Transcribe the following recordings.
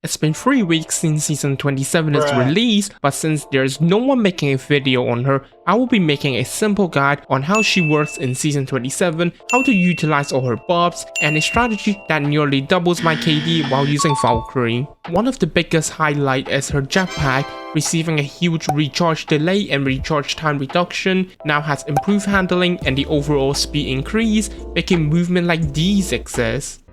It's been 3 weeks since season 27 is released, but since there's no one making a video on her, I will be making a simple guide on how she works in season 27, how to utilize all her buffs, and a strategy that nearly doubles my KD while using Valkyrie. One of the biggest highlights is her jetpack, receiving a huge recharge delay and recharge time reduction, now has improved handling and the overall speed increase, making movement like these exist.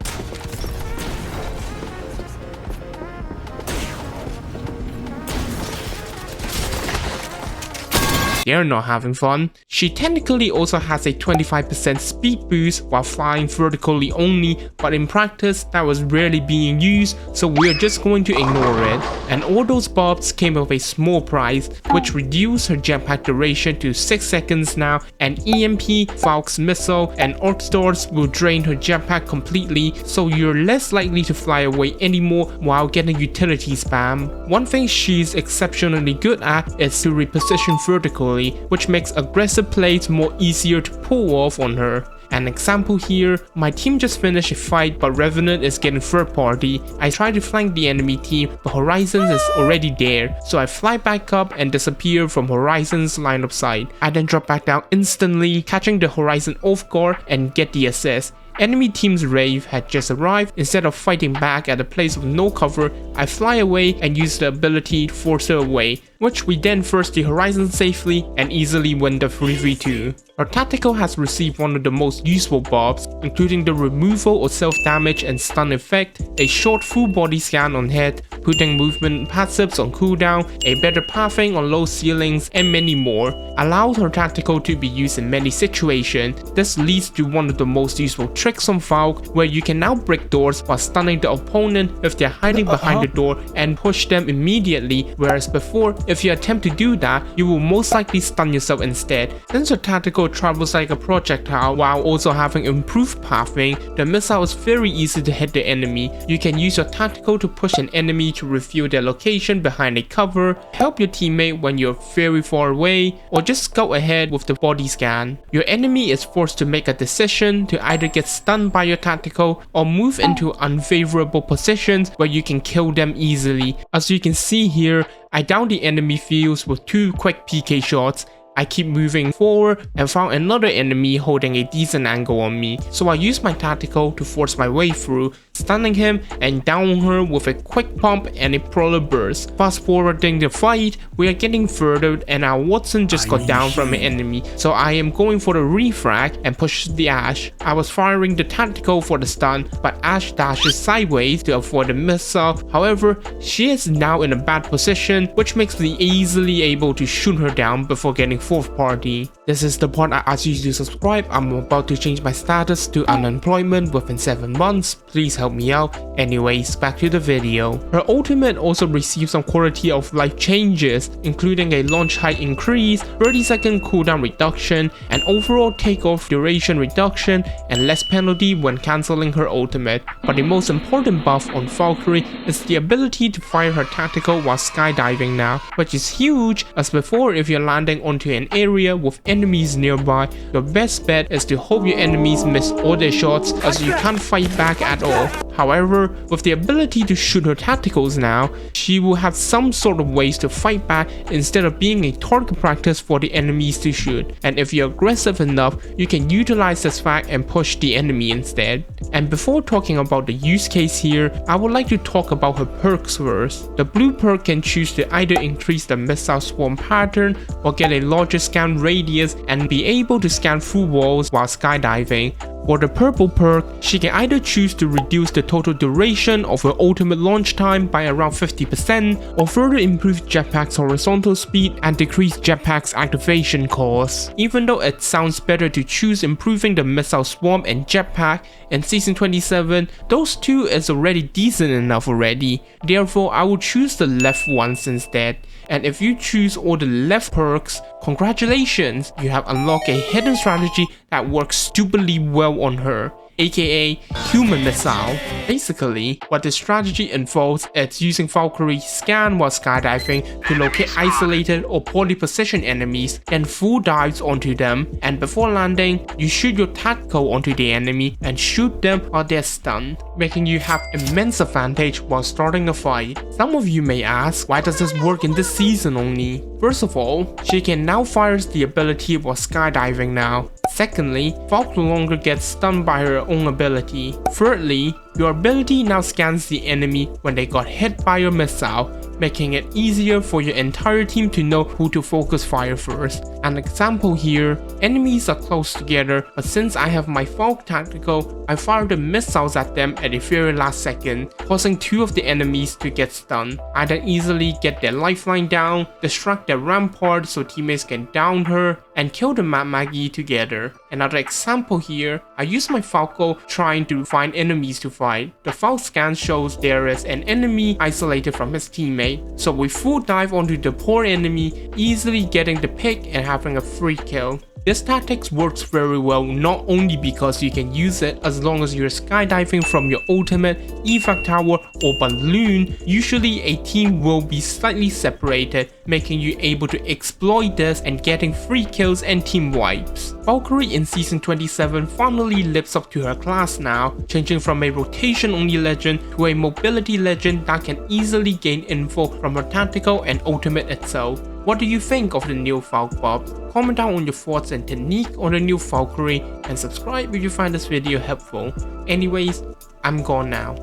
They're not having fun. She technically also has a 25% speed boost while flying vertically only, but in practice that was rarely being used, so we're just going to ignore it. And all those buffs came with a small price, which reduced her jetpack duration to 6 seconds now, and EMP, Valk's missile, and Arc Stars will drain her jetpack completely, so you're less likely to fly away anymore while getting utility spam. One thing she's exceptionally good at is to reposition vertically, which makes aggressive plays more easier to pull off on her. An example here, my team just finished a fight but Revenant is getting third party. I try to flank the enemy team but Horizons is already there, so I fly back up and disappear from Horizons line of sight. I then drop back down instantly, catching the Horizon off guard and get the assist. Enemy team's Rave had just arrived. Instead of fighting back at a place with no cover, I fly away and use the ability to force her away, which we then force the Horizon safely and easily win the 3v2. Her tactical has received one of the most useful buffs, including the removal of self-damage and stun effect, a short full body scan on head, putting movement passives on cooldown, a better pathing on low ceilings, and many more. Allows her tactical to be used in many situations. This leads to one of the most useful tricks on Valk, where you can now break doors while stunning the opponent if they're hiding behind the door and push them immediately, whereas before, if you attempt to do that, you will most likely stun yourself instead. Since her tactical travels like a projectile while also having improved pathing, the missile is very easy to hit the enemy. You can use your tactical to push an enemy to reveal their location behind a cover, help your teammate when you're very far away, or just scout ahead with the body scan. Your enemy is forced to make a decision to either get stunned by your tactical or move into unfavorable positions where you can kill them easily. As you can see here, I downed the enemy fields with 2 quick PK shots. I keep moving forward and found another enemy holding a decent angle on me, so I used my tactical to force my way through, stunning him and downing her with a quick pump and a prowler burst. Fast forwarding the fight, we are getting further and our Watson just got down from an enemy, so I am going for the refrag and push the Ash. I was firing the tactical for the stun, but Ash dashes sideways to avoid the missile. However, she is now in a bad position, which makes me easily able to shoot her down before getting fourth party. This is the part I asked you to subscribe. I'm about to change my status to unemployment within 7 months. Please help me out. Anyways, back to the video. Her ultimate also received some quality of life changes, including a launch height increase, 30-second cooldown reduction, an overall takeoff duration reduction, and less penalty when cancelling her ultimate. But the most important buff on Valkyrie is the ability to fire her tactical while skydiving now, which is huge, as before if you're landing onto an area with enemies nearby, your best bet is to hope your enemies miss all their shots as you can't fight back at all. However, with the ability to shoot her tacticals now, she will have some sort of ways to fight back instead of being a target practice for the enemies to shoot. And if you're aggressive enough, you can utilize this fact and push the enemy instead. And before talking about the use case here, I would like to talk about her perks first. The blue perk can choose to either increase the missile swarm pattern or get a larger scan radius and be able to scan through walls while skydiving. For the purple perk, she can either choose to reduce the total duration of her ultimate launch time by around 50% or further improve Jetpack's horizontal speed and decrease Jetpack's activation cost. Even though it sounds better to choose improving the missile swarm and Jetpack, in season 27, those two is already decent enough already. Therefore, I will choose the left ones instead. And if you choose all the left perks, congratulations, you have unlocked a hidden strategy that works stupidly well on her. aka human missile. Basically, what the strategy involves is using Valkyrie scan while skydiving to locate isolated or poorly positioned enemies, then full dives onto them, and before landing, you shoot your tactical onto the enemy and shoot them while they're stunned, making you have immense advantage while starting a fight. Some of you may ask, why does this work in this season only? First of all, she can now fire the ability while skydiving now. Secondly, Valk no longer gets stunned by her own ability. Thirdly, your ability now scans the enemy when they got hit by your missile, making it easier for your entire team to know who to focus fire first. An example here, enemies are close together, but since I have my Valk tactical, I fire the missiles at them at the very last second, causing 2 of the enemies to get stunned. I then easily get their lifeline down, distract their rampart so teammates can down her, and kill the Mad Maggie together. Another example here, I use my Falco trying to find enemies to fight. The Valk scan shows there is an enemy isolated from his teammate, so we full dive onto the poor enemy, easily getting the pick and having a free kill. This tactics works very well not only because you can use it as long as you're skydiving from your ultimate, evac tower or balloon. Usually a team will be slightly separated, making you able to exploit this and getting free kills and team wipes. Valkyrie in season 27 finally lives up to her class now, changing from a rotation only legend to a mobility legend that can easily gain info from her tactical and ultimate itself. What do you think of the new Valk buff? Comment down on your thoughts and technique on the new Valkyrie, and subscribe if you find this video helpful. Anyways, I'm gone now.